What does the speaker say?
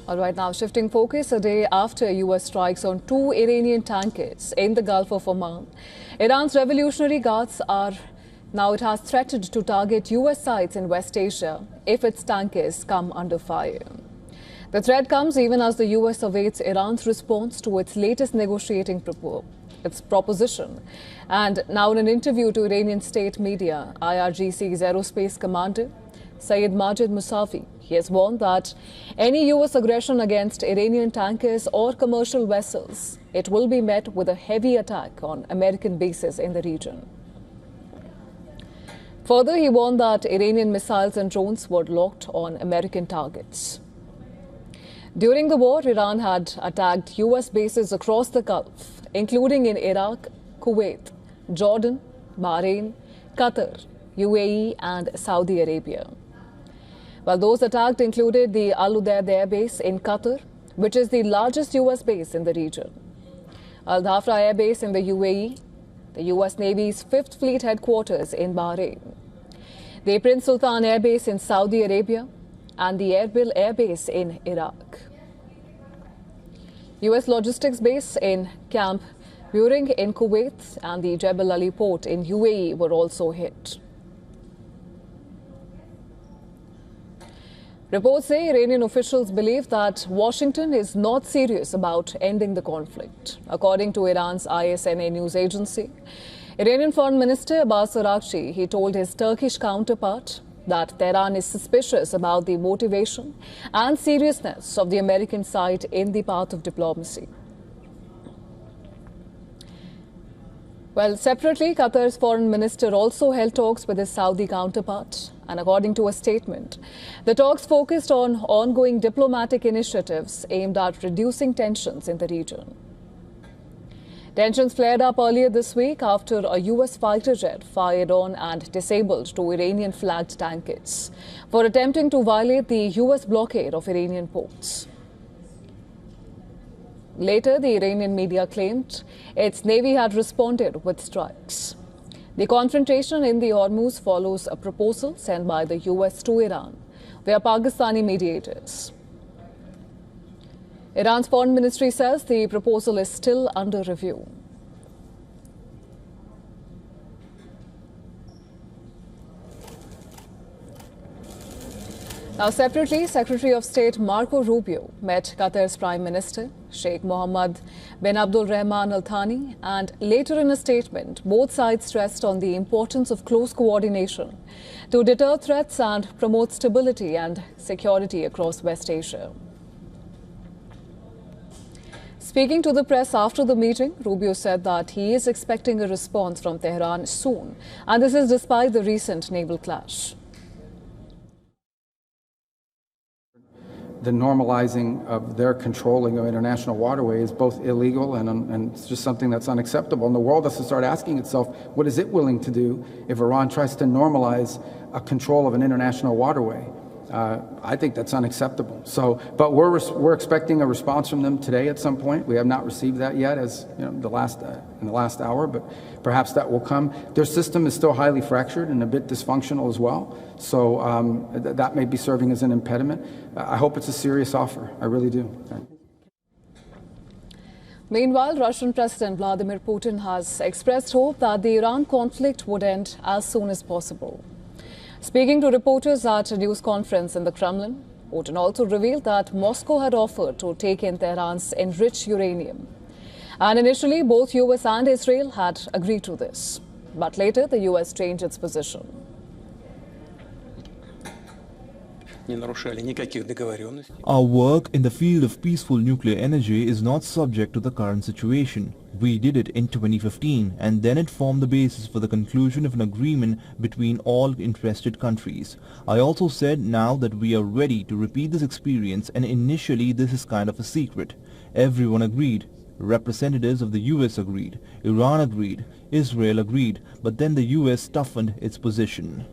All right, now shifting focus, a day after U.S. strikes on 2 Iranian tankers in the Gulf of Oman, Iran's Revolutionary Guards it has threatened to target U.S. sites in West Asia if its tankers come under fire. The threat comes even as the U.S. awaits Iran's response to its latest negotiating proposition. And now in an interview to Iranian state media, IRGC's aerospace commander, Sayyid Majid Musavi, he has warned that any U.S. aggression against Iranian tankers or commercial vessels, it will be met with a heavy attack on American bases in the region. Further, he warned that Iranian missiles and drones were locked on American targets. During the war, Iran had attacked U.S. bases across the Gulf, including in Iraq, Kuwait, Jordan, Bahrain, Qatar, UAE and Saudi Arabia. Well, those attacked included the Al Udeid Air Base in Qatar, which is the largest U.S. base in the region, Al Dhafra Air Base in the UAE, the U.S. Navy's 5th Fleet headquarters in Bahrain, the Prince Sultan Air Base in Saudi Arabia, and the Erbil Air Base in Iraq. U.S. logistics base in Camp Buehring in Kuwait and the Jebel Ali port in UAE were also hit. Reports say Iranian officials believe that Washington is not serious about ending the conflict. According to Iran's ISNA news agency, Iranian Foreign Minister Abbas Araghchi, he told his Turkish counterpart that Tehran is suspicious about the motivation and seriousness of the American side in the path of diplomacy. Well, separately, Qatar's foreign minister also held talks with his Saudi counterpart. And according to a statement, the talks focused on ongoing diplomatic initiatives aimed at reducing tensions in the region. Tensions flared up earlier this week after a U.S. fighter jet fired on and disabled 2 Iranian-flagged tankers for attempting to violate the U.S. blockade of Iranian ports. Later, the Iranian media claimed its navy had responded with strikes. The confrontation in the Hormuz follows a proposal sent by the U.S. to Iran via Pakistani mediators. Iran's foreign ministry says the proposal is still under review. Now, separately, Secretary of State Marco Rubio met Qatar's Prime Minister Sheikh Mohammed bin Abdul Rahman Al Thani, and later in a statement, both sides stressed on the importance of close coordination to deter threats and promote stability and security across West Asia. Speaking to the press after the meeting, Rubio said that he is expecting a response from Tehran soon, and this is despite the recent naval clash. The normalizing of their controlling of international waterway is both illegal and it's just something that's unacceptable. And the world has to start asking itself, what is it willing to do if Iran tries to normalize a control of an international waterway? I think that's unacceptable. So, but we're expecting a response from them today at some point. We have not received that yet, as you know, in the last hour, but perhaps that will come. Their system is still highly fractured and a bit dysfunctional as well. So that may be serving as an impediment. I hope it's a serious offer. I really do. Meanwhile, Russian President Vladimir Putin has expressed hope that the Iran conflict would end as soon as possible. Speaking to reporters at a news conference in the Kremlin, Putin also revealed that Moscow had offered to take in Tehran's enriched uranium. And initially, both US and Israel had agreed to this. But later, the US changed its position. Our work in the field of peaceful nuclear energy is not subject to the current situation. We did it in 2015, and then it formed the basis for the conclusion of an agreement between all interested countries. I also said now that we are ready to repeat this experience, and initially this is kind of a secret. Everyone agreed. Representatives of the US agreed, Iran agreed, Israel agreed, but then the US toughened its position.